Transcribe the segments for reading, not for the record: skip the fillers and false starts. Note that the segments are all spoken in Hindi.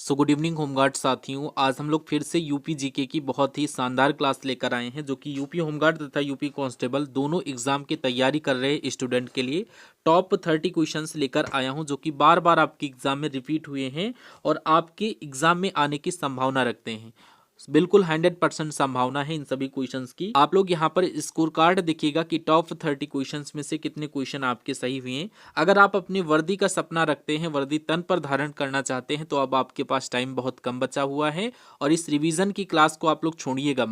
सो गुड इवनिंग होमगार्ड साथियों। आज हम लोग फिर से यूपी जीके की बहुत ही शानदार क्लास लेकर आए हैं, जो कि यूपी होमगार्ड तथा यूपी कांस्टेबल दोनों एग्जाम की तैयारी कर रहे स्टूडेंट के लिए टॉप 30 क्वेश्चंस लेकर आया हूं, जो कि बार बार आपके एग्जाम में रिपीट हुए हैं और आपके एग्जाम में आने की संभावना रखते हैं। बिल्कुल 100% संभावना है इन सभी क्वेश्चंस की। आप लोग यहाँ पर स्कोर कार्ड देखिएगा कि टॉप 30 क्वेश्चंस में से कितने क्वेश्चन आपके सही हुए हैं। अगर आप अपनी वर्दी का सपना रखते हैं, वर्दी तन पर धारण करना चाहते हैं, तो अब आपके पास टाइम बहुत कम बचा हुआ है और इस रिवीजन की क्लास को आप लोग छोड़िएगा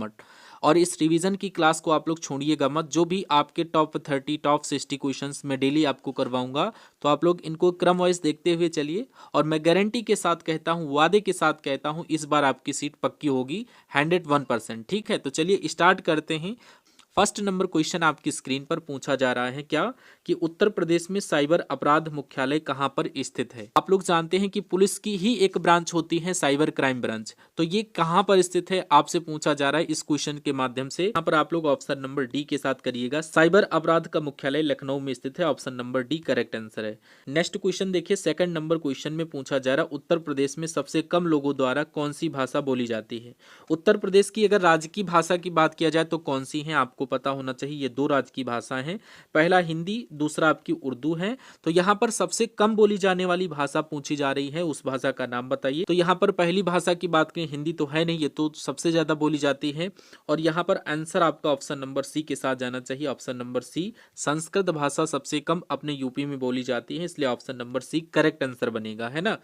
मत। जो भी आपके टॉप 30 टॉप 60 क्वेश्चंस मैं डेली आपको करवाऊंगा, तो आप लोग इनको क्रम वाइज देखते हुए चलिए। और मैं गारंटी के साथ कहता हूं, वादे के साथ कहता हूं, इस बार आपकी सीट पक्की होगी 101%। ठीक है, तो चलिए स्टार्ट करते हैं। फर्स्ट नंबर क्वेश्चन आपकी स्क्रीन पर पूछा जा रहा है क्या कि उत्तर प्रदेश में साइबर अपराध मुख्यालय कहां पर स्थित है। आप लोग जानते हैं कि पुलिस की ही एक ब्रांच होती है साइबर क्राइम ब्रांच, तो ये कहां पर स्थित है आपसे पूछा जा रहा है इस क्वेश्चन के माध्यम से। यहाँ पर आप लोग ऑप्शन नंबर डी के साथ करिएगा, साइबर अपराध का मुख्यालय लखनऊ में स्थित है। Option number D correct answer है। नेक्स्ट क्वेश्चन देखिए, सेकंड नंबर क्वेश्चन में पूछा जा रहा है उत्तर प्रदेश में सबसे कम लोगों द्वारा कौन सी भाषा बोली जाती है। उत्तर प्रदेश की अगर राज्य की भाषा की बात किया जाए तो कौन सी है आपको पता होना चाहिए। ये दो राज्य की भाषा हैं, पहला हिंदी, दूसरा आपकी उर्दू है। तो यहाँ पर सबसे कम बोली जाने वाली भाषा पूछी जा रही है, उस भाषा का नाम बताइए। तो यहाँ पर पहली भाषा की बात करें, हिंदी तो है नहीं, ये तो सबसे ज्यादा बोली जाती है। और यहाँ पर आंसर आपका ऑप्शन नंबर सी के साथ जाना चाहिए। ऑप्शन नंबर सी, संस्कृत भाषा सबसे कम अपने यूपी में बोली जाती है, इसलिए option number C correct answer बनेगा, है ना।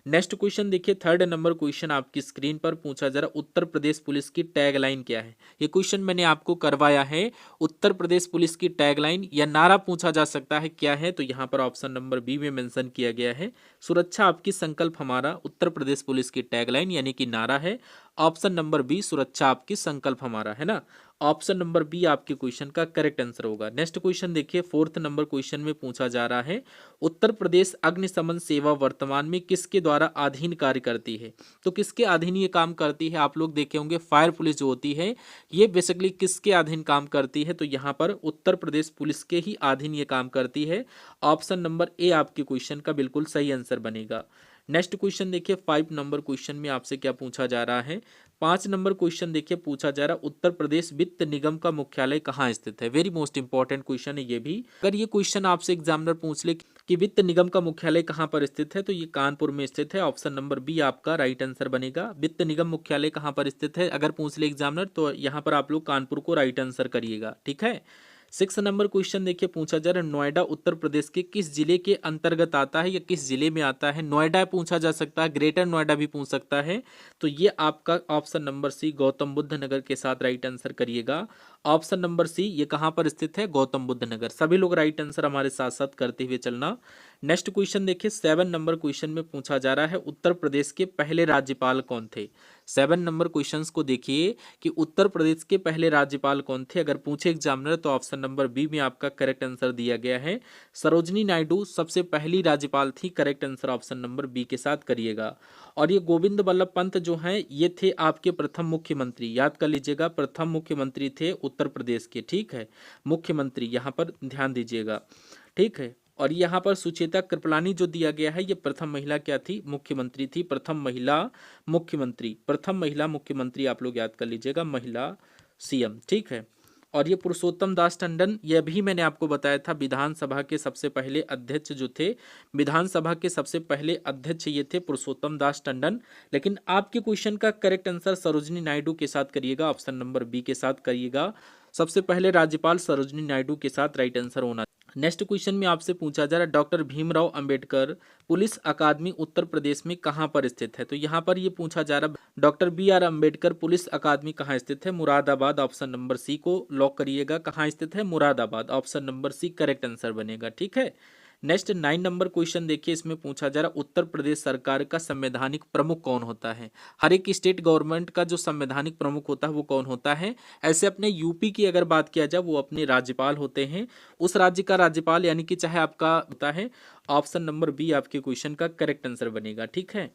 नेक्स्ट क्वेश्चन देखिए, थर्ड नंबर क्वेश्चन आपकी स्क्रीन पर पूछा जा रहा, उत्तर प्रदेश पुलिस की टैगलाइन क्या है। ये क्वेश्चन मैंने आपको करवाया है। उत्तर प्रदेश पुलिस की टैगलाइन या नारा पूछा जा सकता है, क्या है, तो यहाँ पर ऑप्शन नंबर बी में मेंशन किया गया है, सुरक्षा आपकी संकल्प हमारा उत्तर प्रदेश पुलिस की टैगलाइन यानी कि नारा है। ऑप्शन नंबर बी, सुरक्षा आपकी संकल्प हमारा, है ना। ऑप्शन नंबर बी आपके क्वेश्चन का करेक्ट आंसर होगा। नेक्स्ट क्वेश्चन देखिए, फोर्थ नंबर क्वेश्चन में पूछा जा रहा है उत्तर प्रदेश अग्निशमन सेवा वर्तमान में किसके द्वारा अधीन कार्य करती है। तो किसके अधीन ये काम करती है, आप लोग देखे होंगे फायर पुलिस जो होती है ये बेसिकली किसके अधीन काम करती है, तो यहाँ पर उत्तर प्रदेश पुलिस के ही अधीन ये काम करती है। ऑप्शन नंबर ए आपके क्वेश्चन का बिल्कुल सही आंसर बनेगा। नेक्स्ट क्वेश्चन देखिए, 5 नंबर क्वेश्चन में आपसे क्या पूछा जा रहा है। 5 नंबर क्वेश्चन देखिए पूछा जा रहा है उत्तर प्रदेश वित्त निगम का मुख्यालय कहाँ स्थित है। वेरी मोस्ट इंपॉर्टेंट क्वेश्चन है ये भी। अगर ये क्वेश्चन आपसे एग्जामिनर पूछ ले कि वित्त निगम का मुख्यालय कहाँ पर स्थित है, तो ये कानपुर में स्थित है। ऑप्शन नंबर बी आपका राइट आंसर बनेगा। वित्त निगम मुख्यालय कहाँ पर स्थित है अगर पूछ ले एग्जामिनर, तो यहाँ पर आप लोग कानपुर को राइट आंसर करिएगा, ठीक है। 6 नंबर क्वेश्चन देखिए पूछा जा रहा है नोएडा उत्तर प्रदेश के किस जिले के अंतर्गत आता है या किस जिले में आता है। नोएडा पूछा जा सकता है, ग्रेटर नोएडा भी पूछ सकता है, तो ये आपका option number C Gautam Buddh Nagar के साथ राइट आंसर करिएगा। ऑप्शन नंबर सी, ये कहाँ पर स्थित है, गौतम बुद्ध नगर। सभी लोग राइट आंसर हमारे साथ साथ करते हुए चलना। नेक्स्ट क्वेश्चन देखिए, 7 नंबर क्वेश्चन में पूछा जा रहा है उत्तर प्रदेश के पहले राज्यपाल कौन थे। 7 नंबर क्वेश्चंस को देखिए कि उत्तर प्रदेश के पहले राज्यपाल कौन थे अगर पूछे एग्जामिनर, तो ऑप्शन नंबर बी में आपका करेक्ट आंसर दिया गया है, सरोजनी नायडू सबसे पहली राज्यपाल थी। Correct answer option number B के साथ करिएगा। और ये गोविंद बल्लभ पंत जो हैं ये थे आपके प्रथम मुख्यमंत्री, याद कर लीजिएगा, प्रथम मुख्यमंत्री थे उत्तर प्रदेश के, ठीक है, मुख्यमंत्री यहाँ पर ध्यान दीजिएगा, ठीक है। और यहाँ पर सुचेता कृपलानी जो दिया गया है ये प्रथम महिला क्या थी, मुख्यमंत्री थी, प्रथम महिला मुख्यमंत्री, प्रथम महिला मुख्यमंत्री आप लोग याद कर लीजिएगा, महिला सीएम, ठीक है। और ये पुरुषोत्तम दास टंडन, यह भी मैंने आपको बताया था, विधानसभा के सबसे पहले अध्यक्ष जो थे, विधानसभा के सबसे पहले अध्यक्ष ये थे पुरुषोत्तम दास टंडन। लेकिन आपके क्वेश्चन का करेक्ट आंसर सरोजनी नायडू के साथ करिएगा, ऑप्शन नंबर बी के साथ करिएगा, सबसे पहले राज्यपाल सरोजनी नायडू के साथ राइट आंसर होना। नेक्स्ट क्वेश्चन में आपसे पूछा जा रहा है डॉक्टर भीमराव अंबेडकर पुलिस अकादमी उत्तर प्रदेश में कहां पर स्थित है। तो यहां पर ये पूछा जा रहा है doctor B R Ambedkar police academy कहां स्थित है, मुरादाबाद। ऑप्शन नंबर सी को लॉक करिएगा, कहां स्थित है, Moradabad. Option number C correct answer बनेगा, ठीक है। नेक्स्ट 9 नंबर क्वेश्चन देखिए, इसमें पूछा जा रहा उत्तर प्रदेश सरकार का संवैधानिक प्रमुख कौन होता है। हर एक स्टेट गवर्नमेंट का जो संवैधानिक प्रमुख होता है वो कौन होता है। ऐसे अपने यूपी की अगर बात किया जाए वो अपने राज्यपाल होते हैं, उस राज्य का राज्यपाल, यानी कि चाहे आपका होता है। ऑप्शन नंबर बी आपके क्वेश्चन का करेक्ट आंसर बनेगा, ठीक है।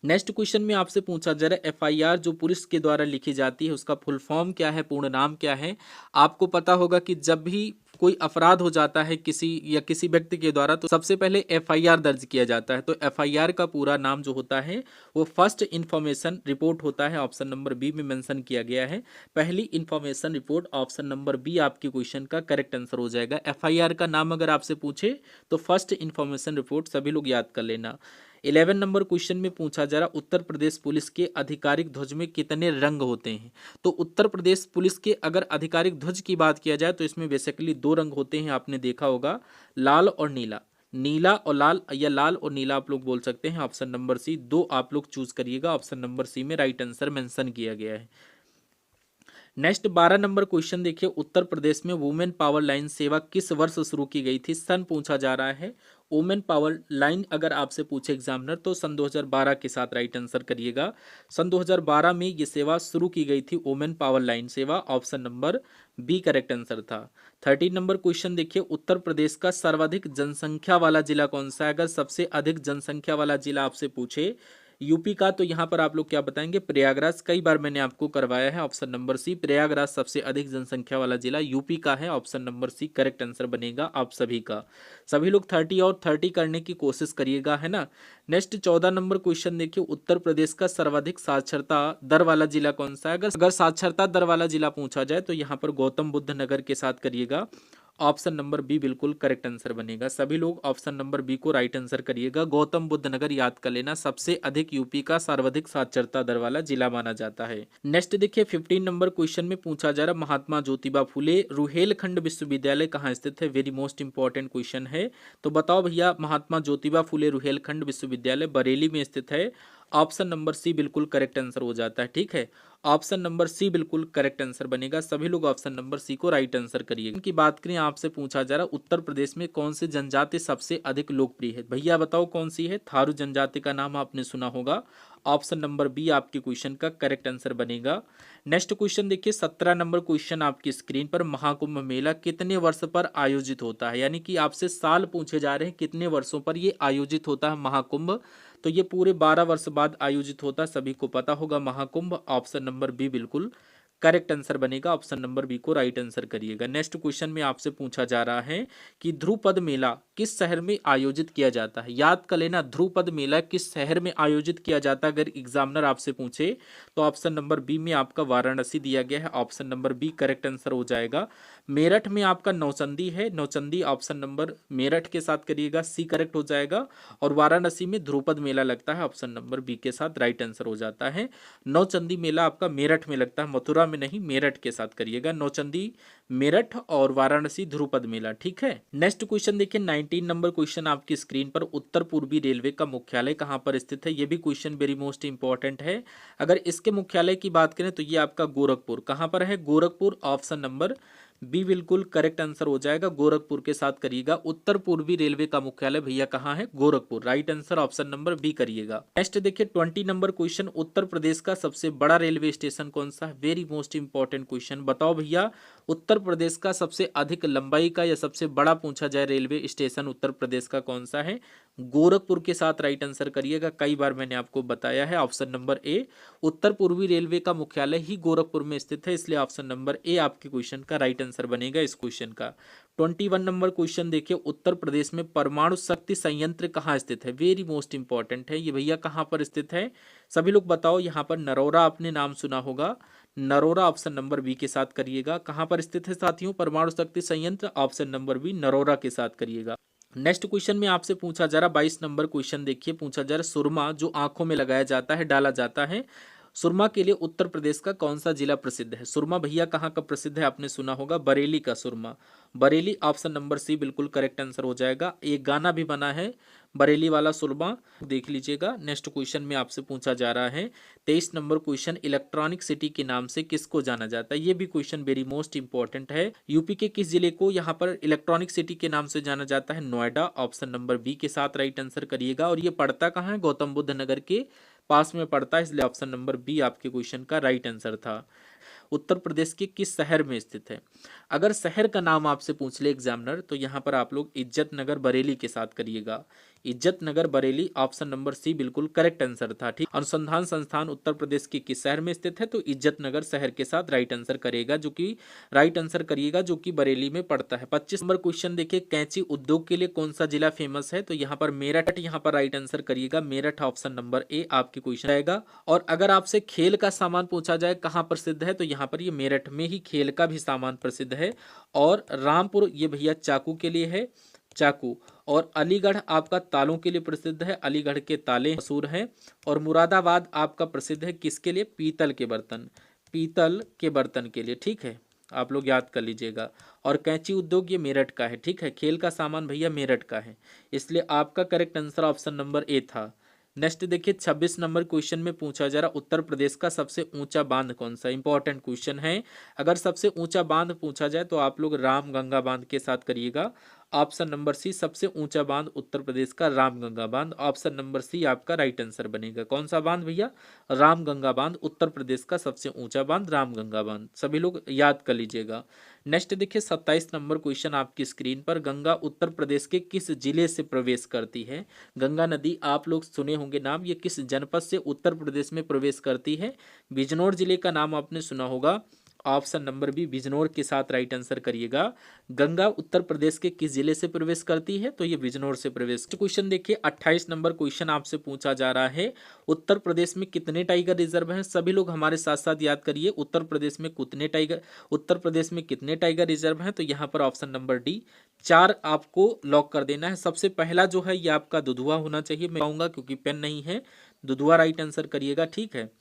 नेक्स्ट क्वेश्चन में आपसे पूछा जा रहा है एफआईआर जो पुलिस के द्वारा लिखी जाती है उसका फुल फॉर्म क्या है, पूर्ण नाम क्या है। आपको पता होगा कि जब भी कोई अपराध हो जाता है किसी व्यक्ति के द्वारा तो सबसे पहले एफआईआर दर्ज किया जाता है। तो एफआईआर का पूरा नाम जो होता है वो फर्स्ट इंफॉर्मेशन रिपोर्ट होता है। ऑप्शन नंबर बी में मेंशन किया गया है, पहली information report. Option number B आपके क्वेश्चन का करेक्ट आंसर हो जाएगा। एफआईआर का नाम अगर आपसे पूछे तो फर्स्ट इंफॉर्मेशन रिपोर्ट, सभी लोग याद कर लेना। 11 नंबर क्वेश्चन में पूछा जा रहा उत्तर प्रदेश पुलिस के आधिकारिक ध्वज में कितने रंग होते हैं। तो उत्तर प्रदेश पुलिस के अगर आधिकारिक ध्वज की बात किया जाए तो इसमें बेसिकली दो रंग होते हैं, आपने देखा होगा, लाल और नीला। नीला और लाल या लाल और नीला आप लोग बोल सकते हैं। ऑप्शन नंबर सी, दो आप लोग चूज करिएगा। ऑप्शन नंबर सी में राइट आंसर मेंशन किया गया है। नेक्स्ट 12 नंबर क्वेश्चन देखिए, उत्तर प्रदेश में वुमेन पावर लाइन सेवा किस वर्ष शुरू की गई थी, सन पूछा जा रहा है। वुमेन पावर लाइन अगर आपसे पूछे एग्जामिनर तो सन 2012 के साथ राइट आंसर करिएगा। सन 2012 में ये सेवा शुरू की गई थी, वुमेन पावर लाइन सेवा। Option number B correct answer था। 13 नंबर क्वेश्चन देखिए, उत्तर प्रदेश का सर्वाधिक जनसंख्या वाला जिला कौन सा है। अगर सबसे अधिक जनसंख्या वाला जिला आपसे पूछे यूपी का तो यहाँ पर आप लोग क्या बताएंगे, प्रयागराज। कई बार मैंने आपको करवाया है। ऑप्शन नंबर सी, प्रयागराज सबसे अधिक जनसंख्या वाला जिला यूपी का है। Option number C correct answer बनेगा आप सभी का। सभी लोग 30 और 30 करने की कोशिश करिएगा, है ना। नेक्स्ट 14 नंबर क्वेश्चन देखिए, उत्तर प्रदेश का सर्वाधिक साक्षरता दर वाला जिला कौन सा है। अगर साक्षरता दर वाला जिला पूछा जाए तो यहाँ पर गौतम बुद्ध नगर के साथ करिएगा। ऑप्शन नंबर बी बिल्कुल करेक्ट आंसर बनेगा। सभी लोग ऑप्शन नंबर बी को राइट आंसर करिएगा। गौतम बुद्ध नगर याद कर लेना, सबसे अधिक यूपी का सर्वाधिक साक्षरता दर वाला जिला माना जाता है। नेक्स्ट देखिए 15 नंबर क्वेश्चन में पूछा जा रहा महात्मा ज्योतिबा फुले रुहेलखंड विश्वविद्यालय कहाँ स्थित है। वेरी मोस्ट इंपॉर्टेंट क्वेश्चन है। तो बताओ भैया, महात्मा ज्योतिबा फुले रुहेलखंड विश्वविद्यालय बरेली में स्थित है। ऑप्शन नंबर सी बिल्कुल करेक्ट आंसर हो जाता है, ठीक है। ऑप्शन नंबर सी बिल्कुल करेक्ट आंसर बनेगा। सभी लोग ऑप्शन नंबर सी को राइट आंसर करिए। इनकी बात करें, आपसे पूछा जा रहा उत्तर प्रदेश में कौन सी जनजाति सबसे अधिक लोकप्रिय है। भैया बताओ कौन सी है। थारू जनजाति का नाम आपने सुना होगा। ऑप्शन नंबर बी आपके क्वेश्चन का करेक्ट आंसर बनेगा। नेक्स्ट क्वेश्चन देखिए, 17 नंबर क्वेश्चन आपकी स्क्रीन पर, महाकुंभ मेला कितने वर्ष पर आयोजित होता है। यानी कि आपसे साल पूछे जा रहे हैं, कितने वर्षों पर ये आयोजित होता है महाकुंभ। तो ये पूरे 12 वर्ष बाद आयोजित होता है, सभी को पता होगा महाकुंभ। ऑप्शन नंबर बी बिल्कुल करेक्ट आंसर बनेगा। ऑप्शन नंबर बी को राइट आंसर करिएगा। नेक्स्ट क्वेश्चन में आपसे पूछा जा रहा है कि ध्रुपद मेला किस शहर में आयोजित किया जाता है। याद कर लेना, ध्रुपद मेला किस शहर में आयोजित किया जाता है अगर एग्जामिनर आपसे पूछे तो ऑप्शन नंबर बी में आपका वाराणसी दिया गया है। Option number B correct answer हो जाएगा। मेरठ में आपका नौचंदी है, नौचंदी ऑप्शन नंबर मेरठ के साथ करिएगा, सी करेक्ट हो जाएगा। और वाराणसी में ध्रुपद मेला लगता है, ऑप्शन नंबर बी के साथ राइट आंसर हो जाता है। नौचंदी मेला आपका मेरठ में लगता है, मथुरा में नहीं, मेरठ के साथ करिएगा। नौचंदी मेरठ और वाराणसी ध्रुपद मेला, ठीक है। नेक्स्ट क्वेश्चन देखिए 19 नंबर क्वेश्चन आपकी स्क्रीन पर, उत्तर पूर्वी रेलवे का मुख्यालय कहां पर स्थित है। ये भी क्वेश्चन वेरी मोस्ट इंपॉर्टेंट है। अगर इसके मुख्यालय की बात करें तो ये आपका गोरखपुर, कहां पर है, गोरखपुर। ऑप्शन नंबर बी बिल्कुल करेक्ट आंसर हो जाएगा, गोरखपुर के साथ करिएगा। उत्तर पूर्वी रेलवे का मुख्यालय भैया कहाँ है, Gorakhpur. Right answer option number B करिएगा। नेक्स्ट देखिए 20 नंबर क्वेश्चन, उत्तर प्रदेश का सबसे बड़ा रेलवे स्टेशन कौन सा है। Very most important question. बताओ भैया, उत्तर प्रदेश का सबसे अधिक लंबाई का या सबसे बड़ा पूछा जाए रेलवे स्टेशन उत्तर प्रदेश का कौन सा है। गोरखपुर के साथ राइट आंसर करिएगा। कई बार मैंने आपको बताया है। ऑप्शन नंबर ए, उत्तर पूर्वी रेलवे का मुख्यालय ही गोरखपुर में स्थित है, इसलिए ऑप्शन नंबर ए आपके क्वेश्चन का राइट आंसर बनेगा इस क्वेश्चन का। 21 नंबर क्वेश्चन देखिए, उत्तर प्रदेश में परमाणु शक्ति संयंत्र कहाँ स्थित है। वेरी मोस्ट इंपॉर्टेंट है ये भैया, कहाँ पर स्थित है, सभी लोग बताओ। यहाँ पर नरोरा आपने नाम सुना होगा, नरोरा ऑप्शन नंबर बी के साथ करिएगा। कहाँ पर स्थित है साथियों परमाणु शक्ति संयंत्र, ऑप्शन नंबर बी नरोरा के साथ करिएगा। नेक्स्ट क्वेश्चन में आपसे पूछा जा रहा 22 नंबर क्वेश्चन देखिए, पूछा जा रहा सुरमा जो आंखों में लगाया जाता है, डाला जाता है, सुरमा के लिए उत्तर प्रदेश का कौन सा जिला प्रसिद्ध है। सुरमा भैया कहाँ का प्रसिद्ध है, आपने सुना होगा, बरेली का सुरमा, बरेली। ऑप्शन नंबर सी बिल्कुल करेक्ट आंसर हो जाएगा। एक गाना भी बना है बरेली वाला सुरमा, देख लीजिएगा। नेक्स्ट क्वेश्चन में आपसे पूछा जा रहा है 23 नंबर क्वेश्चन, इलेक्ट्रॉनिक सिटी के नाम से किसको जाना जाता है। ये भी क्वेश्चन वेरी मोस्ट इंपॉर्टेंट है। यूपी के किस जिले को यहाँ पर इलेक्ट्रॉनिक सिटी के नाम से जाना जाता है, नोएडा। ऑप्शन नंबर बी के साथ राइट आंसर करिएगा। और ये पड़ता कहाँ है, गौतम बुद्ध नगर के पास में पड़ता है, इसलिए ऑप्शन नंबर बी आपके क्वेश्चन का राइट आंसर था। उत्तर प्रदेश के किस शहर में स्थित है। अगर शहर का नाम आपसे पूछ ले एग्जामिनर तो यहाँ पर आप लोग इज्जत नगर बरेली के साथ करिएगा। इज्जत नगर बरेली, ऑप्शन नंबर सी बिल्कुल करेक्ट आंसर था। ठीक, अनुसंधान संस्थान उत्तर प्रदेश के किस शहर में स्थित है, तो इज्जत नगर शहर के साथ राइट आंसर करेगा, जो कि राइट आंसर करिएगा, जो कि बरेली में पड़ता है। 25 नंबर क्वेश्चन देखिए, कैंची उद्योग के लिए कौन सा जिला फेमस है, तो यहाँ पर मेरठ, यहाँ पर राइट आंसर करिएगा, मेरठ ऑप्शन नंबर ए आपकी क्वेश्चन आएगा। और अगर आपसे खेल का सामान पूछा जाए कहाँ प्रसिद्ध है, तो यहाँ पर ये मेरठ में ही खेल का भी सामान प्रसिद्ध है। और रामपुर ये भैया चाकू के लिए है, चाकू। और अलीगढ़ आपका तालों के लिए प्रसिद्ध है, अलीगढ़ के ताले मशहूर हैं। और मुरादाबाद आपका प्रसिद्ध है किसके लिए, पीतल के बर्तन, पीतल के बर्तन के लिए। ठीक है, आप लोग याद कर लीजिएगा। और कैंची उद्योग ये मेरठ का है। ठीक है, खेल का सामान भैया मेरठ का है, इसलिए आपका correct answer option number A था। नेक्स्ट देखिए, 26 नंबर क्वेश्चन में पूछा जा रहा, उत्तर प्रदेश का सबसे ऊंचा बांध कौन सा, इंपॉर्टेंट क्वेश्चन है। अगर सबसे ऊंचा बांध पूछा जाए तो आप लोग रामगंगा बांध के साथ करिएगा, ऑप्शन नंबर सी सबसे ऊंचा बांध उत्तर प्रदेश का रामगंगा बांध, ऑप्शन नंबर सी आपका राइट आंसर बनेगा। कौन सा बांध भैया, रामगंगा बांध, उत्तर प्रदेश का सबसे ऊंचा बांध रामगंगा बांध, सभी लोग याद कर लीजिएगा। नेक्स्ट देखिए, 27 नंबर क्वेश्चन आपकी स्क्रीन पर, गंगा उत्तर प्रदेश के किस जिले से प्रवेश करती है। गंगा नदी आप लोग सुने होंगे नाम, ये किस जनपद से उत्तर प्रदेश में प्रवेश करती है, बिजनौर जिले का नाम आपने सुना होगा, ऑप्शन नंबर बी बिजनौर के साथ राइट आंसर करिएगा। गंगा उत्तर प्रदेश के किस जिले से प्रवेश करती है, तो ये बिजनौर से प्रवेश। क्वेश्चन देखिए, 28 नंबर क्वेश्चन आपसे पूछा जा रहा है, उत्तर प्रदेश में कितने टाइगर रिजर्व हैं, सभी लोग हमारे साथ साथ याद करिए, उत्तर प्रदेश में कितने टाइगर रिजर्व हैं, तो यहाँ पर ऑप्शन नंबर डी 4 आपको लॉक कर देना है। सबसे पहला जो है ये आपका दुधुआ होना चाहिए, मैं कहूँगा क्योंकि पेन नहीं है, दुधुआ राइट आंसर करिएगा। ठीक है,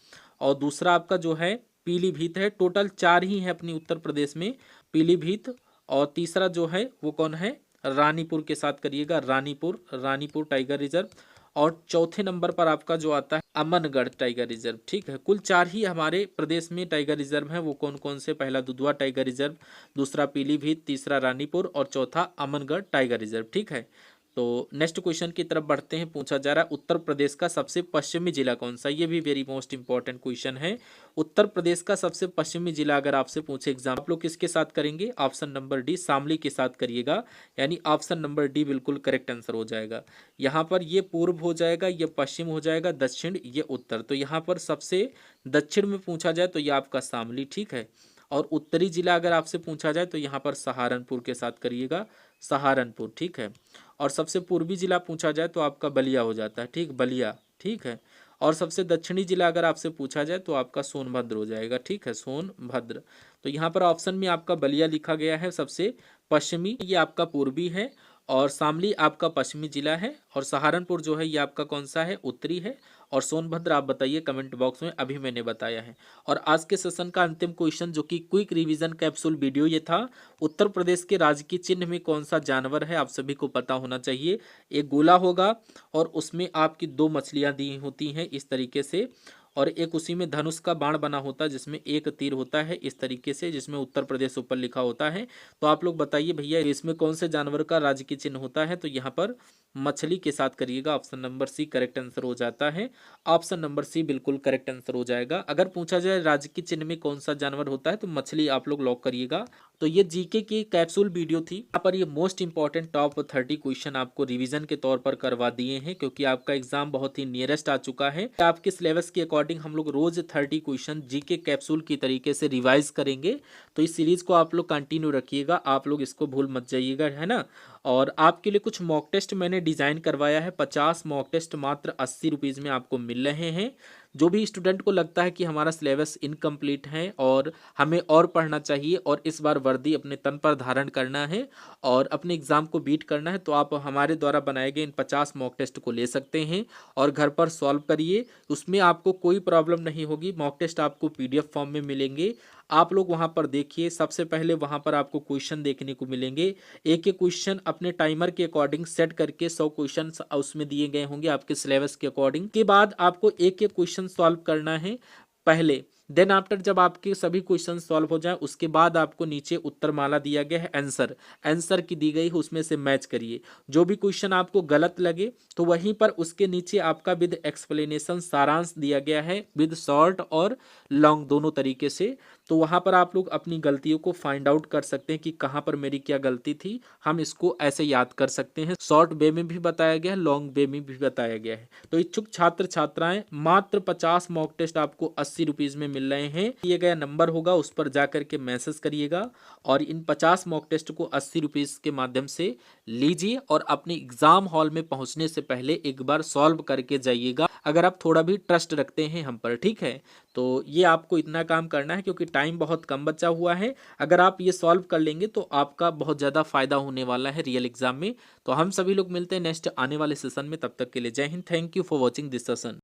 और दूसरा आपका जो है पीलीभीत है। टोटल 4 ही है अपनी उत्तर प्रदेश में, पीलीभीत। और तीसरा जो है वो कौन है, रानीपुर के साथ करिएगा, रानीपुर टाइगर रिजर्व। और चौथे नंबर पर आपका जो आता है अमनगढ़ टाइगर रिजर्व। ठीक है, कुल 4 ही हमारे प्रदेश में टाइगर रिजर्व हैं। वो कौन कौन से, पहला दुधवा टाइगर रिजर्व, दूसरा पीलीभीत, तीसरा रानीपुर और चौथा अमनगढ़ टाइगर रिजर्व। ठीक है, तो नेक्स्ट क्वेश्चन की तरफ बढ़ते हैं। पूछा जा रहा है, उत्तर प्रदेश का सबसे पश्चिमी जिला कौन सा, ये भी वेरी मोस्ट इंपॉर्टेंट क्वेश्चन है। उत्तर प्रदेश का सबसे पश्चिमी जिला अगर आपसे पूछे एग्जाम, आप लोग किसके साथ करेंगे, ऑप्शन नंबर डी शामली के साथ करिएगा, यानी ऑप्शन नंबर डी बिल्कुल करेक्ट आंसर हो जाएगा। यहाँ पर ये पूर्व हो जाएगा, ये पश्चिम हो जाएगा, दक्षिण ये उत्तर। तो यहाँ पर सबसे दक्षिण में पूछा जाए तो ये आपका शामली। ठीक है, और उत्तरी जिला अगर आपसे पूछा जाए तो यहाँ पर सहारनपुर के साथ करिएगा, सहारनपुर। ठीक है, और सबसे पूर्वी जिला पूछा जाए तो आपका बलिया हो जाता है। ठीक, बलिया। ठीक है, और सबसे दक्षिणी जिला अगर आपसे पूछा जाए तो आपका सोनभद्र हो जाएगा। ठीक है, सोनभद्र। तो यहाँ पर ऑप्शन में आपका बलिया लिखा गया है सबसे पश्चिमी, ये आपका पूर्वी है, और शामली आपका पश्चिमी जिला है, और सहारनपुर जो है ये आपका कौन सा है, उत्तरी है, और सोनभद्र आप बताइए कमेंट बॉक्स में, अभी मैंने बताया है। और आज के सेशन का अंतिम क्वेश्चन जो कि क्विक रिवीजन कैप्सूल वीडियो ये था, उत्तर प्रदेश के राजकीय चिन्ह में कौन सा जानवर है, आप सभी को पता होना चाहिए। एक गोला होगा और उसमें आपकी 2 मछलियां दी होती हैं इस तरीके से, और एक उसी में धनुष का बाण बना होता है जिसमें एक तीर होता है इस तरीके से, जिसमें उत्तर प्रदेश ऊपर लिखा होता है। तो आप लोग बताइए भैया इसमें कौन से जानवर का राजकीय चिन्ह होता है, तो यहाँ पर मछली के साथ करिएगा, option number C correct answer हो जाता है। ऑप्शन नंबर सी बिल्कुल करेक्ट आंसर हो जाएगा। अगर पूछा जाए राजकीय चिन्ह में कौन सा जानवर होता है तो मछली आप लोग लॉक करिएगा। तो ये जीके की कैप्सूल वीडियो थी, यहाँ पर ये मोस्ट इंपॉर्टेंट टॉप 30 क्वेश्चन आपको रिवीजन के तौर पर करवा दिए हैं, क्योंकि आपका एग्जाम बहुत ही नियरेस्ट आ चुका है। आपके सिलेबस के अकॉर्डिंग हम लोग रोज 30 क्वेश्चन जीके कैप्सूल की तरीके से रिवाइज करेंगे। तो इस सीरीज को आप लोग कंटिन्यू रखिएगा, आप लोग इसको भूल मत जाइएगा, है ना। और आपके लिए कुछ मॉक टेस्ट मैंने डिजाइन करवाया है, 50 मॉक टेस्ट मात्र 80 रुपीज़ में आपको मिल रहे हैं। जो भी स्टूडेंट को लगता है कि हमारा सिलेबस इनकम्प्लीट है और हमें और पढ़ना चाहिए और इस बार वर्दी अपने तन पर धारण करना है और अपने एग्जाम को बीट करना है, तो आप हमारे द्वारा बनाए गए इन 50 मॉक टेस्ट को ले सकते हैं और घर पर सॉल्व करिए। उसमें आपको कोई प्रॉब्लम नहीं होगी। मॉक टेस्ट आपको PDF फॉर्म में मिलेंगे, आप लोग वहां पर देखिए। सबसे पहले वहां पर आपको क्वेश्चन देखने को मिलेंगे, एक एक क्वेश्चन अपने टाइमर के अकॉर्डिंग सेट करके 100 क्वेश्चन उसमें दिए गए होंगे आपके सिलेबस के अकॉर्डिंग। के बाद आपको एक एक क्वेश्चन सॉल्व करना है। पहले देन आफ्टर जब आपके सभी क्वेश्चन सॉल्व हो जाए उसके बाद आपको नीचे उत्तरमाला दिया गया है, आंसर आंसर की दी गई है, उसमें से मैच करिए। जो भी क्वेश्चन आपको गलत लगे तो वहीं पर उसके नीचे आपका विद एक्सप्लेनेशन सारांश दिया गया है, विद शॉर्ट और लॉन्ग दोनों तरीके से। तो वहां पर आप लोग अपनी गलतियों को फाइंड आउट कर सकते हैं कि कहाँ पर मेरी क्या गलती थी, हम इसको ऐसे याद कर सकते हैं। शॉर्ट वे में भी बताया गया है, लॉन्ग वे में भी बताया गया है। तो इच्छुक छात्र छात्राएं मात्र 50 मॉक टेस्ट आपको 80 रुपीज में मिल रहे हैं। दिए गया नंबर होगा उस पर जाकर के मैसेज करिएगा और इन 50 मॉक टेस्ट को 80 रुपीज के माध्यम से लीजिए और अपने एग्जाम हॉल में पहुंचने से पहले एक बार सॉल्व करके जाइएगा, अगर आप थोड़ा भी ट्रस्ट रखते हैं हम पर, ठीक है। तो ये आपको इतना काम करना है क्योंकि टाइम बहुत कम बचा हुआ है। अगर आप ये सॉल्व कर लेंगे तो आपका बहुत ज़्यादा फायदा होने वाला है रियल एग्जाम में। तो हम सभी लोग मिलते हैं नेक्स्ट आने वाले सेशन में, तब तक के लिए जय Hind, thank you for watching this session.